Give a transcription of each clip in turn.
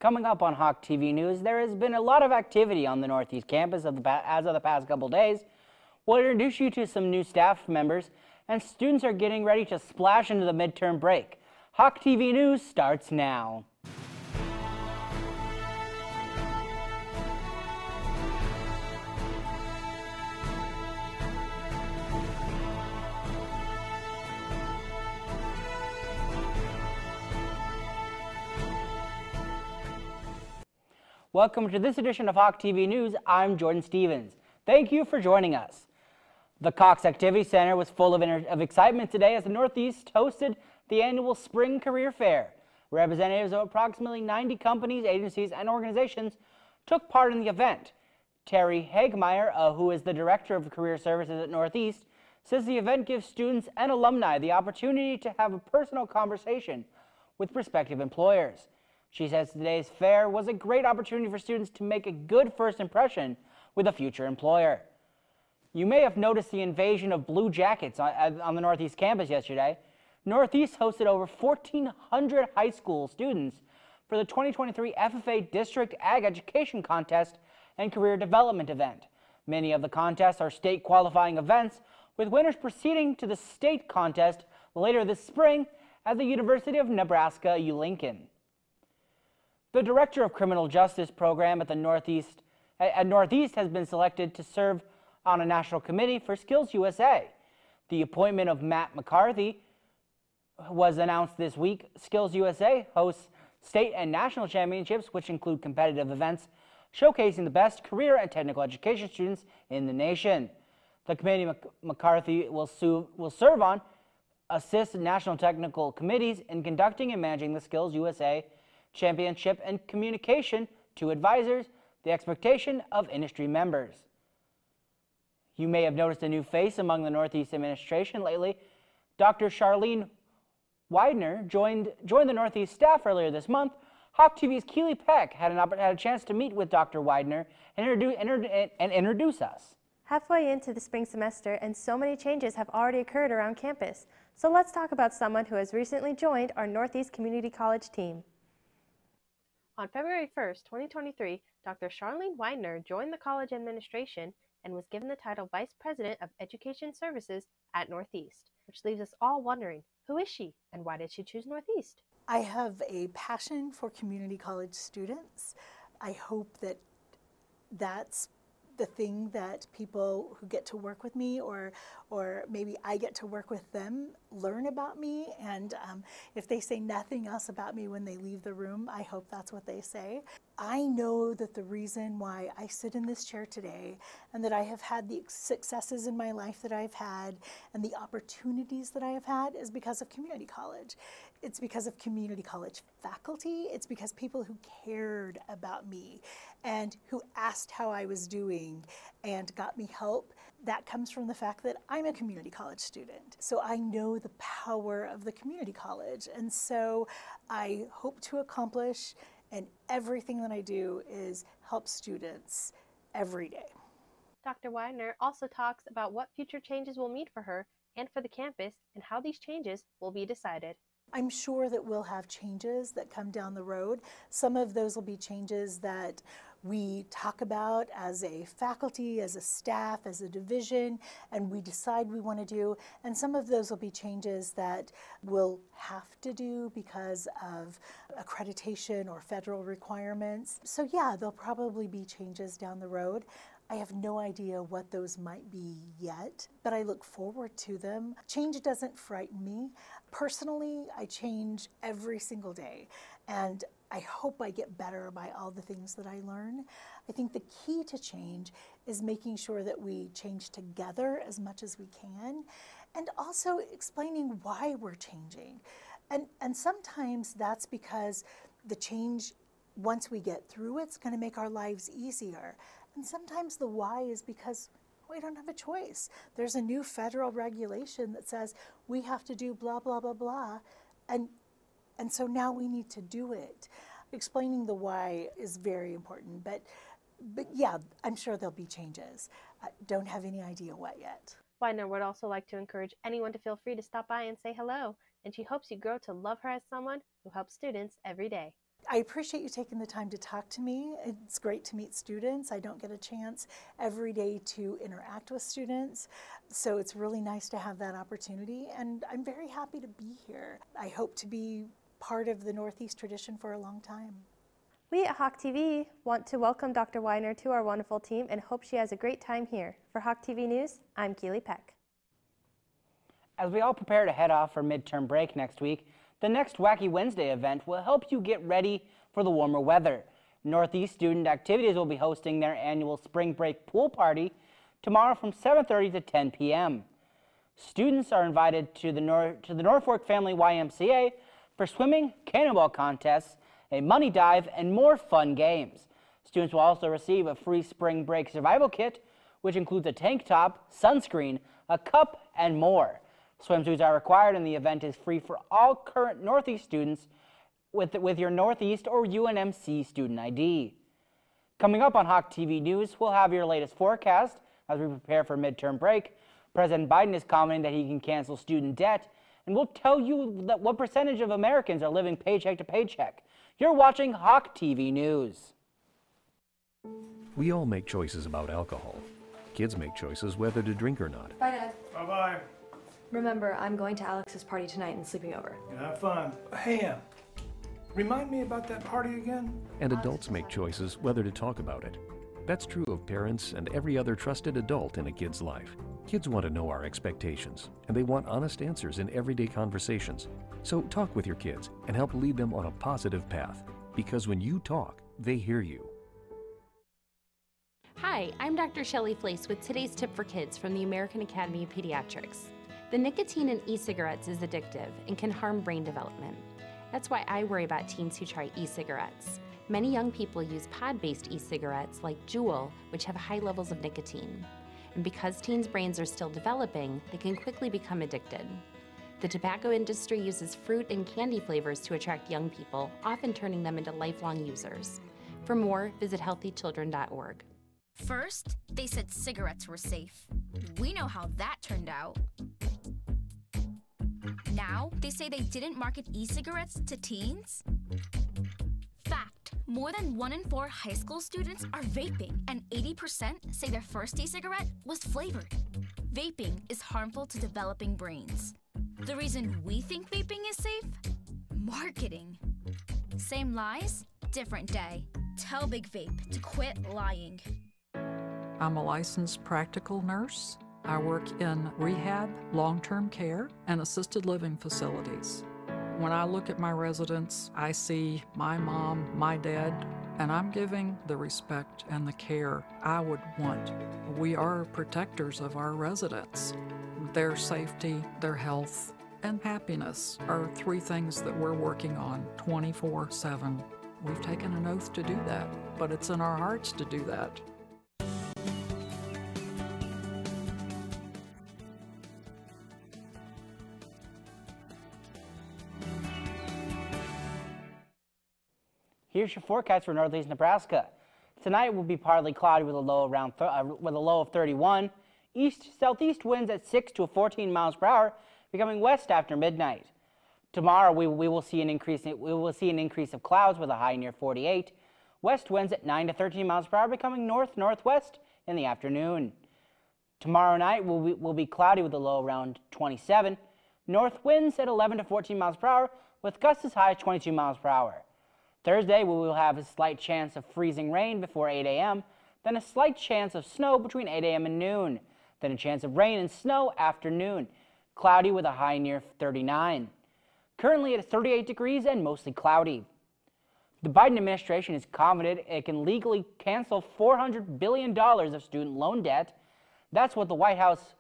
Coming up on Hawk TV News, there has been a lot of activity on the Northeast campus as of the past couple days. We'll introduce you to some new staff members, and students are getting ready to splash into the midterm break. Hawk TV News starts now. Welcome to this edition of Hawk TV News. I'm Jordan Stevens. Thank you for joining us. The Cox Activity Center was full of excitement today as the Northeast hosted the annual Spring Career Fair. Representatives of approximately 90 companies, agencies, and organizations took part in the event. Terry Hagmeyer, who is the Director of Career Services at Northeast, says the event gives students and alumni the opportunity to have a personal conversation with prospective employers. She says today's fair was a great opportunity for students to make a good first impression with a future employer. You may have noticed the invasion of Blue Jackets on the Northeast campus yesterday. Northeast hosted over 1,400 high school students for the 2023 FFA District Ag Education Contest and Career Development event. Many of the contests are state qualifying events, with winners proceeding to the state contest later this spring at the University of Nebraska-Lincoln. The Director of Criminal Justice Program at Northeast has been selected to serve on a national committee for Skills USA. The appointment of Matt McCarthy was announced this week. Skills USA hosts state and national championships, which include competitive events showcasing the best career and technical education students in the nation. The committee McCarthy will serve on, assist national technical committees in conducting and managing the Skills USA Championship and communication to advisors, the expectation of industry members. You may have noticed a new face among the Northeast administration lately. Dr. Charlene Widener joined the Northeast staff earlier this month. Hawk TV's Keely Peck had a chance to meet with Dr. Widener and introduce us. Halfway into the spring semester, and so many changes have already occurred around campus. So let's talk about someone who has recently joined our Northeast Community College team. On February 1st, 2023, Dr. Charlene Widener joined the college administration and was given the title Vice President of Education Services at Northeast, which leaves us all wondering, who is she and why did she choose Northeast? I have a passion for community college students. I hope that that's the thing that people who get to work with me or maybe I get to work with them learn about me, and if they say nothing else about me when they leave the room, I hope that's what they say. I know that the reason why I sit in this chair today and that I have had the successes in my life that I've had and the opportunities that I have had is because of community college. It's because of community college faculty. It's because people who cared about me and who asked how I was doing and got me help. That comes from the fact that I'm a community college student. So I know the power of the community college. And so I hope to accomplish, and everything that I do is help students every day. Dr. Widener also talks about what future changes will mean for her and for the campus and how these changes will be decided. I'm sure that we'll have changes that come down the road. Some of those will be changes that we talk about as a faculty, as a staff, as a division, and we decide we want to do. And some of those will be changes that we'll have to do because of accreditation or federal requirements. So yeah, there'll probably be changes down the road. I have no idea what those might be yet, but I look forward to them. Change doesn't frighten me. Personally, I change every single day, and I hope I get better by all the things that I learn. I think the key to change is making sure that we change together as much as we can, and also explaining why we're changing. And sometimes that's because the change, once we get through it's going to make our lives easier. And sometimes the why is because we don't have a choice. There's a new federal regulation that says we have to do blah, blah, blah, blah. And so now we need to do it. Explaining the why is very important. But yeah, I'm sure there'll be changes. I don't have any idea what yet. Widener would also like to encourage anyone to feel free to stop by and say hello, and she hopes you grow to love her as someone who helps students every day. I appreciate you taking the time to talk to me. It's great to meet students. I don't get a chance every day to interact with students, so it's really nice to have that opportunity, and I'm very happy to be here. I hope to be part of the Northeast tradition for a long time. We at Hawk TV want to welcome Dr. Weiner to our wonderful team and hope she has a great time here. For Hawk TV News, I'm Keely Peck. As we all prepare to head off for midterm break next week, the next Wacky Wednesday event will help you get ready for the warmer weather. Northeast Student Activities will be hosting their annual spring break pool party tomorrow from 7:30 to 10 p.m. Students are invited to the Norfolk Family YMCA for swimming, cannonball contests, a money dive, and more fun games. Students will also receive a free spring break survival kit, which includes a tank top, sunscreen, a cup, and more. Swimsuits are required, and the event is free for all current Northeast students with your Northeast or UNMC student ID. Coming up on Hawk TV News, we'll have your latest forecast as we prepare for midterm break. President Biden is commenting that he can cancel student debt, and we'll tell you what percentage of Americans are living paycheck to paycheck. You're watching Hawk TV News. We all make choices about alcohol. Kids make choices whether to drink or not. Bye, Dad. Bye-bye. Remember, I'm going to Alex's party tonight and sleeping over. Have fun. Hey, remind me about that party again? And adults make choices whether to talk about it. That's true of parents and every other trusted adult in a kid's life. Kids want to know our expectations, and they want honest answers in everyday conversations. So talk with your kids and help lead them on a positive path, because when you talk, they hear you. Hi, I'm Dr. Shelley Flace with today's tip for kids from the American Academy of Pediatrics. The nicotine in e-cigarettes is addictive and can harm brain development. That's why I worry about teens who try e-cigarettes. Many young people use pod-based e-cigarettes like Juul, which have high levels of nicotine. And because teens' brains are still developing, they can quickly become addicted. The tobacco industry uses fruit and candy flavors to attract young people, often turning them into lifelong users. For more, visit healthychildren.org. First, they said cigarettes were safe. We know how that turned out. Now, they say they didn't market e-cigarettes to teens? Fact, more than 1 in 4 high school students are vaping, and 80% say their first e-cigarette was flavored. Vaping is harmful to developing brains. The reason we think vaping is safe? Marketing. Same lies, different day. Tell Big Vape to quit lying. I'm a licensed practical nurse. I work in rehab, long-term care, and assisted living facilities. When I look at my residents, I see my mom, my dad, and I'm giving the respect and the care I would want. We are protectors of our residents. Their safety, their health, and happiness are 3 things that we're working on 24/7. We've taken an oath to do that, but it's in our hearts to do that. Here's your forecast for Northeast Nebraska. Tonight will be partly cloudy with a low of 31. Southeast winds at 6 to 14 miles per hour, becoming west after midnight. Tomorrow we will see an increase of clouds with a high near 48. West winds at 9 to 13 miles per hour, becoming north-northwest in the afternoon. Tomorrow night will be cloudy with a low around 27. North winds at 11 to 14 miles per hour, with gusts as high as 22 miles per hour. Thursday, we will have a slight chance of freezing rain before 8 a.m., then a slight chance of snow between 8 a.m. and noon, then a chance of rain and snow after noon, cloudy with a high near 39. Currently it is 38 degrees and mostly cloudy. The Biden administration is confident it can legally cancel $400 billion of student loan debt. That's what the White House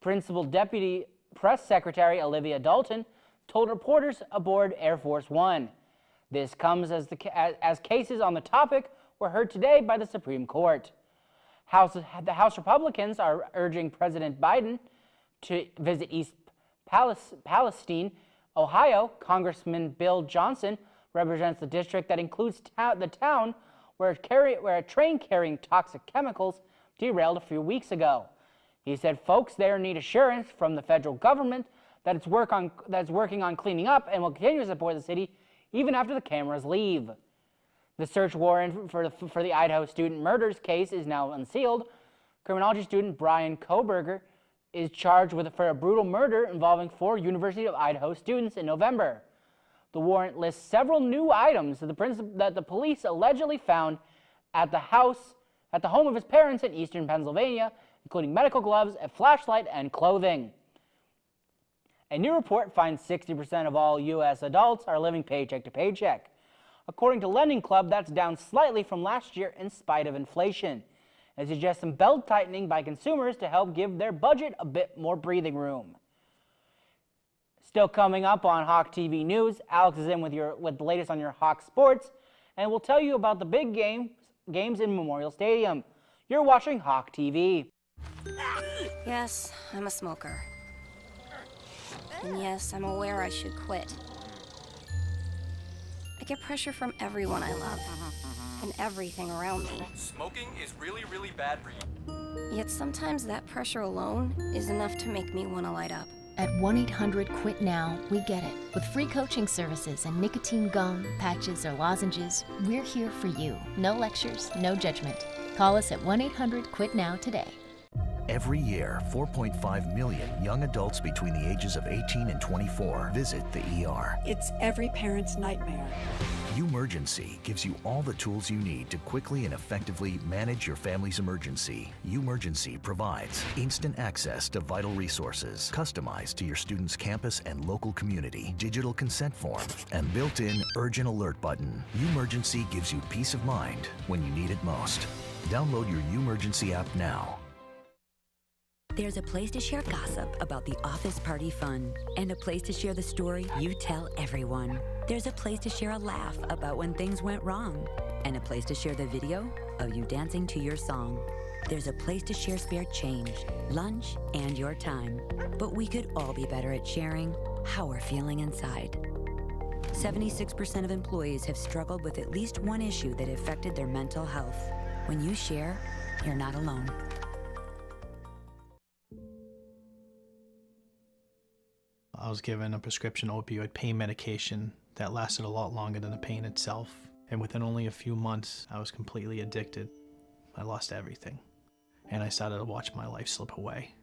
Principal Deputy Press Secretary Olivia Dalton told reporters aboard Air Force One. This comes as cases on the topic were heard today by the Supreme Court. The House Republicans are urging President Biden to visit East Palestine, Ohio. Congressman Bill Johnson represents the district that includes the town where a train carrying toxic chemicals derailed a few weeks ago. He said folks there need assurance from the federal government that it's working on cleaning up and will continue to support the city even after the cameras leave. The search warrant for the Idaho student murders case is now unsealed. Criminology student Brian Koberger is charged for a brutal murder involving 4 University of Idaho students in November. The warrant lists several new items that the police allegedly found at the home of his parents in eastern Pennsylvania, including medical gloves, a flashlight, and clothing. A new report finds 60% of all U.S. adults are living paycheck to paycheck. According to Lending Club, that's down slightly from last year in spite of inflation. It suggests some belt tightening by consumers to help give their budget a bit more breathing room. Still coming up on Hawk TV News, Alex is in with the latest on your Hawk sports, and we'll tell you about the big games in Memorial Stadium. You're watching Hawk TV. Yes, I'm a smoker. And yes, I'm aware I should quit. I get pressure from everyone I love, and everything around me. Smoking is really, really bad for you. Yet sometimes that pressure alone is enough to make me want to light up. At 1-800-QUIT-NOW, we get it. With free coaching services and nicotine gum, patches, or lozenges, we're here for you. No lectures, no judgment. Call us at 1-800-QUIT-NOW today. Every year, 4.5 million young adults between the ages of 18 and 24 visit the ER. It's every parent's nightmare. Umergency gives you all the tools you need to quickly and effectively manage your family's emergency. Umergency provides instant access to vital resources, customized to your student's campus and local community, digital consent form, and built-in urgent alert button. Umergency gives you peace of mind when you need it most. Download your Umergency app now. There's a place to share gossip about the office party fun, and a place to share the story you tell everyone. There's a place to share a laugh about when things went wrong, and a place to share the video of you dancing to your song. There's a place to share spare change, lunch, and your time. But we could all be better at sharing how we're feeling inside. 76% of employees have struggled with at least one issue that affected their mental health. When you share, you're not alone. I was given a prescription opioid pain medication that lasted a lot longer than the pain itself. And within only a few months, I was completely addicted. I lost everything. And I started to watch my life slip away.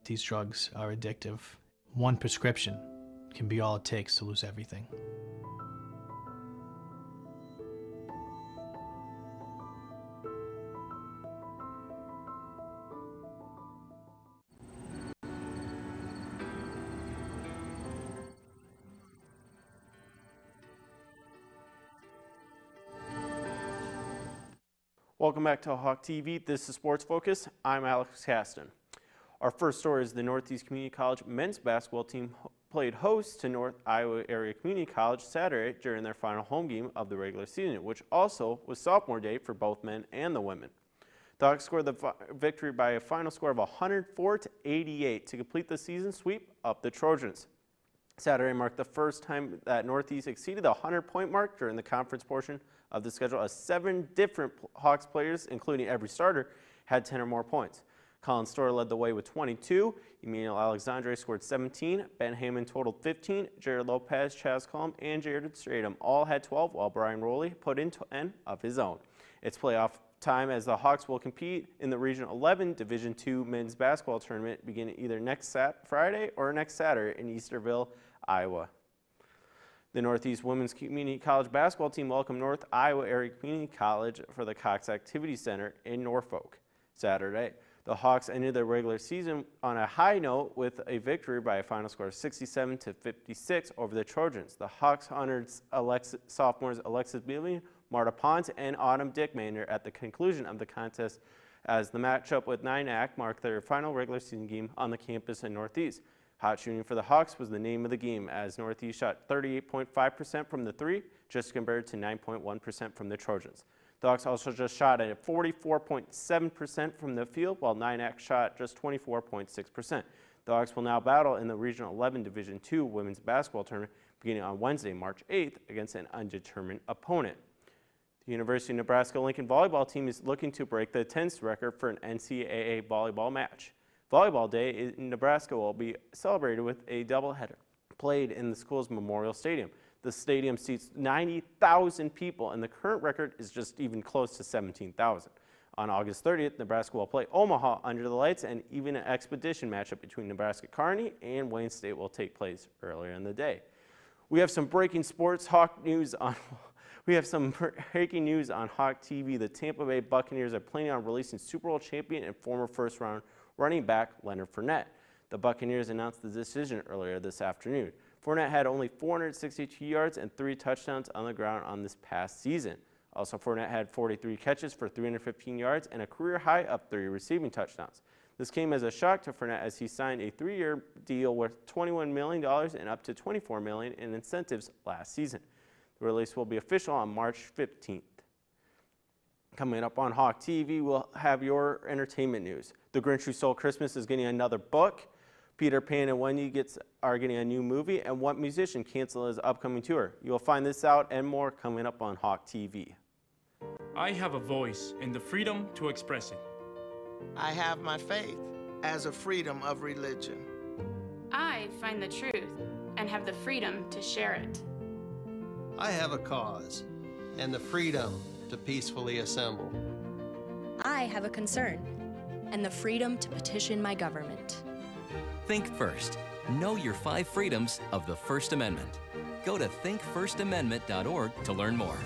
These drugs are addictive. One prescription can be all it takes to lose everything. Welcome back to Hawk TV. This is Sports Focus. I'm Alex Caston. Our first story is the Northeast Community College men's basketball team played host to North Iowa Area Community College Saturday during their final home game of the regular season, which also was sophomore day for both men and the women. The Hawks scored the victory by a final score of 104-88 to complete the season sweep of the Trojans. Saturday marked the first time that Northeast exceeded the 100-point mark during the conference portion of the schedule, as 7 different Hawks players, including every starter, had 10 or more points. Colin Storer led the way with 22, Emmanuel Alexandre scored 17, Ben Heyman totaled 15, Jared Lopez, Chaz Cullum, and Jared Stratum all had 12, while Brian Rowley put in 10 of his own. It's playoff time as the Hawks will compete in the Region 11 Division II men's basketball tournament beginning either next Friday or next Saturday in Easterville, Iowa. The Northeast Women's Community College basketball team welcomed North Iowa Area Community College for the Cox Activity Center in Norfolk Saturday. The Hawks ended their regular season on a high note with a victory by a final score of 67-56 over the Trojans. The Hawks honored sophomores Alexis Beeling, Marta Pons, and Autumn Dickmander at the conclusion of the contest, as the matchup with Nyack marked their final regular season game on the campus in Northeast. Hot shooting for the Hawks was the name of the game, as Northeast shot 38.5% from the three, just compared to 9.1% from the Trojans. The Hawks also just shot at 44.7% from the field, while Nyack shot just 24.6%. The Hawks will now battle in the Regional 11 Division II women's basketball tournament beginning on Wednesday, March 8th, against an undetermined opponent. The University of Nebraska-Lincoln volleyball team is looking to break the attendance record for an NCAA volleyball match. Volleyball Day in Nebraska will be celebrated with a doubleheader played in the school's Memorial Stadium. The stadium seats 90,000 people, and the current record is just even close to 17,000. On August 30th, Nebraska will play Omaha under the lights, and even an exhibition matchup between Nebraska Kearney and Wayne State will take place earlier in the day. We have some breaking sports Hawk news on. We have some breaking news on Hawk TV. The Tampa Bay Buccaneers are planning on releasing Super Bowl champion and former first-round running back Leonard Fournette. The Buccaneers announced the decision earlier this afternoon. Fournette had only 462 yards and 3 touchdowns on the ground on this past season. Also, Fournette had 43 catches for 315 yards and a career high of 3 receiving touchdowns. This came as a shock to Fournette as he signed a 3-year deal worth $21 million and up to $24 million in incentives last season. The release will be official on March 15th. Coming up on Hawk TV, we'll have your entertainment news. The Grinch Who Stole Christmas is getting another book. Peter Pan and Wendy are getting a new movie, and what musician canceled his upcoming tour? You will find this out and more coming up on Hawk TV. I have a voice and the freedom to express it. I have my faith as a freedom of religion. I find the truth and have the freedom to share it. I have a cause and the freedom to peacefully assemble. I have a concern and the freedom to petition my government. Think first. Know your 5 freedoms of the First Amendment. Go to thinkfirstamendment.org to learn more.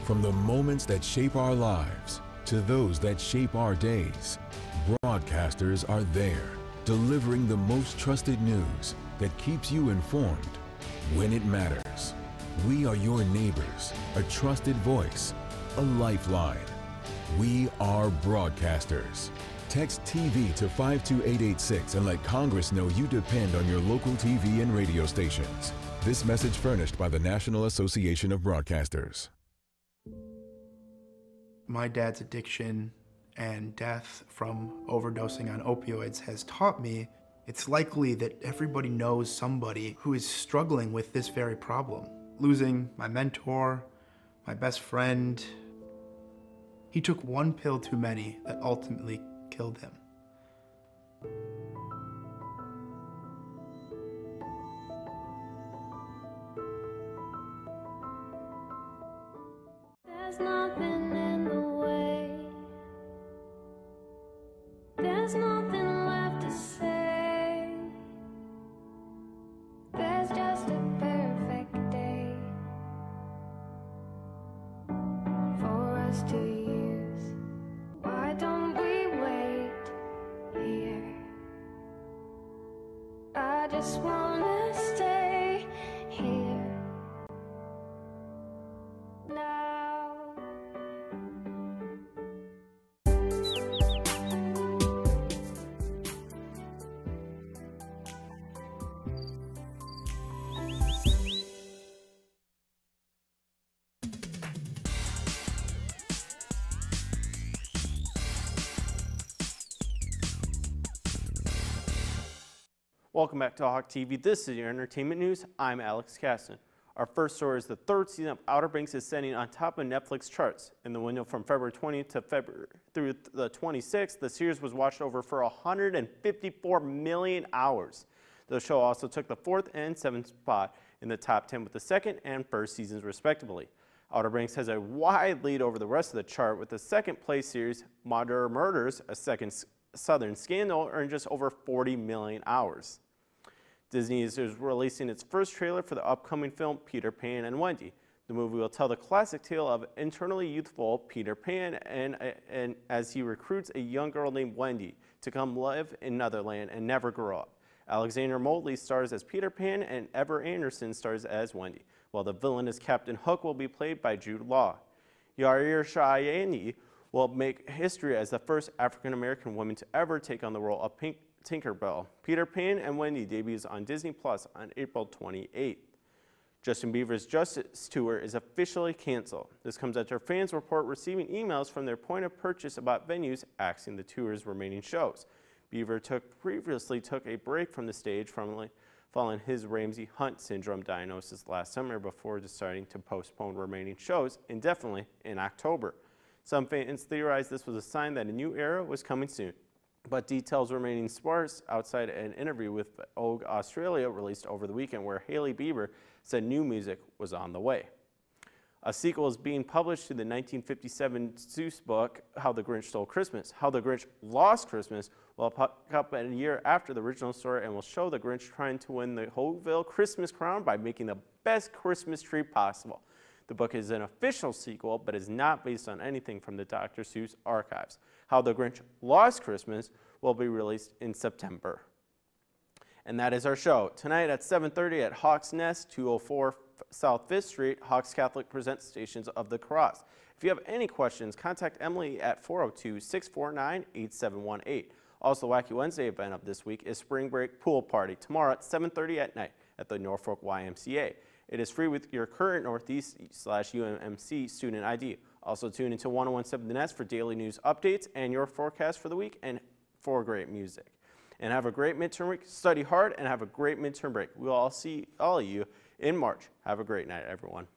From the moments that shape our lives to those that shape our days, broadcasters are there, delivering the most trusted news that keeps you informed when it matters. We are your neighbors, a trusted voice, a lifeline. We are broadcasters. Text TV to 52886 and let Congress know you depend on your local TV and radio stations. This message furnished by the National Association of Broadcasters. My dad's addiction and death from overdosing on opioids has taught me it's likely that everybody knows somebody who is struggling with this very problem. Losing my mentor, my best friend, he took one pill too many that ultimately killed him. There's nothing in the way. There's nothing left to say. There's just a perfect day for us to use. Why don't we wait here? I just wanna stay here now. Welcome back to Hawk TV. This is your entertainment news. I'm Alex Caston. Our first story is the 3rd season of Outer Banks is sitting on top of Netflix charts. In the window from February 20th to February through the 26th, the series was watched over for 154 million hours. The show also took the 4th and 7th spot in the top 10 with the 2nd and 1st seasons respectively. Outer Banks has a wide lead over the rest of the chart with the 2nd place series Modern Murders, a second Southern Scandal, earned just over 40 million hours. Disney is releasing its first trailer for the upcoming film Peter Pan and Wendy. The movie will tell the classic tale of internally youthful Peter Pan and as he recruits a young girl named Wendy to come live in Netherland and never grow up. Alexander Motley stars as Peter Pan and Ever Anderson stars as Wendy, while the villainous Captain Hook will be played by Jude Law. Yair Shayani will make history as the first African-American woman to ever take on the role of Tinkerbell. Peter Pan and Wendy debuts on Disney Plus on April 28th. Justin Bieber's Justice Tour is officially canceled. This comes after fans report receiving emails from their point of purchase about venues axing the tour's remaining shows. Bieber previously took a break from the stage following his Ramsay Hunt syndrome diagnosis last summer before deciding to postpone remaining shows indefinitely in October. Some fans theorized this was a sign that a new era was coming soon. but details remaining sparse outside an interview with Vogue Australia released over the weekend where Hailey Bieber said new music was on the way. A sequel is being published to the 1957 Seuss book, How the Grinch Stole Christmas. How the Grinch Lost Christmas will pick up a year after the original story and will show the Grinch trying to win the Hopeville Christmas crown by making the best Christmas tree possible. The book is an official sequel, but is not based on anything from the Dr. Seuss archives. How the Grinch Lost Christmas will be released in September. And that is our show. Tonight at 7:30 at Hawks Nest, 204 South 5th Street, Hawks Catholic presents Stations of the Cross. If you have any questions, contact Emily at 402-649-8718. Also, the Wacky Wednesday event of this week is Spring Break Pool Party tomorrow at 7:30 at night at the Norfolk YMCA. It is free with your current Northeast/UMMC student ID. Also tune into 1017 The Nest for daily news updates and your forecast for the week and for great music. And have a great midterm week. Study hard and have a great midterm break. We'll all see all of you in March. Have a great night, everyone.